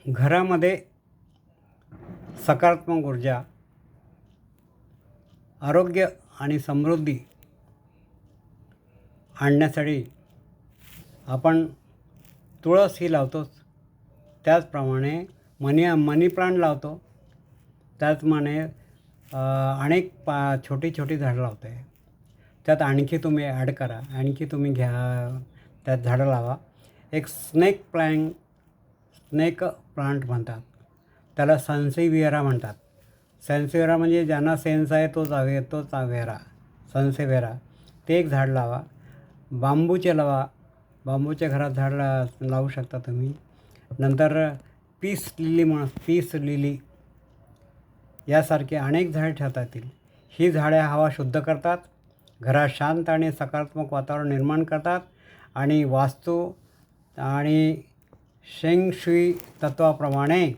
घरामध्ये सकारात्मक ऊर्जा, आरोग्य आणि समृद्धी आणण्यासाठी आपण तुळस ही लावतोच. त्याचप्रमाणे मनी प्लांट लावतो. त्याचप्रमाणे अनेक छोटी छोटी झाडं लावतो आहे. त्यात आणखी तुम्ही ॲड करा, आणखी तुम्ही घ्या, त्यात झाडं लावा. एक स्नेक प्लांट म्हणतात, त्याला सन्सेविएरा म्हणतात. सन्सेविएरा म्हणजे ज्यांना सेन्स आहे तोच वेरा, सन्सेविएरा, ते एक झाड लावा. बांबूचे लावा, बांबूच्या घरात झाड लावू शकता तुम्ही. नंतर पीस लिली यासारखे अनेक झाडे ठेवता येतील. ही झाडे हवा शुद्ध करतात, घरात शांत आणि सकारात्मक वातावरण निर्माण करतात आणि वास्तू आणि शेंग शुई तत्वाप्रमाणे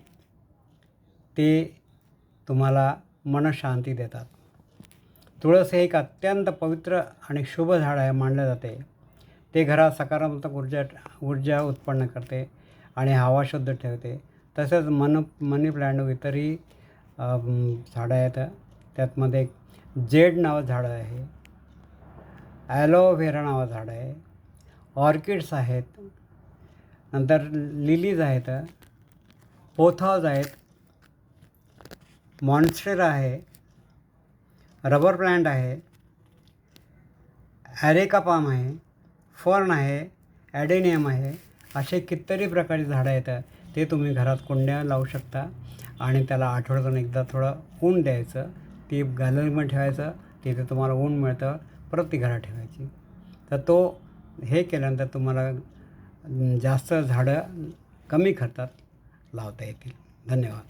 ते तुम्हाला मनशांती देतात. तुळस हे एक अत्यंत पवित्र आणि शुभ झाड आहे मानले जाते. ते घरात सकारात्मक ऊर्जा उत्पन्न करते आणि हवा शुद्ध ठेवते. तसेच मनी प्लांट इतरही झाडं आहेत. त्यातमध्ये जेड नावाचं झाडं आहे, ॲलोव्हेरा नावाचं झाड आहे, ऑर्किड्स आहेत, नंतर लिलीज आहेत, पोथॉज आहेत, मॉन्स्टेरा आहे, रबर प्लांट आहे, ॲरेका पाम आहे, फर्न आहे, ॲडेनियम आहे. असे कितीतरी प्रकारची झाडं आहेत. ते तुम्ही घरात कुंड्या लावू शकता आणि त्याला आठवड्यातून एकदा थोडं ऊन द्यायचं. ती गॅलरीमध्ये ठेवायचं, तिथे तुम्हाला ऊन मिळतं, परत ती घरात ठेवायची. तर हे केल्यानंतर तुम्हाला जास्त झाडं कमी खर्चात लावता येतील. धन्यवाद.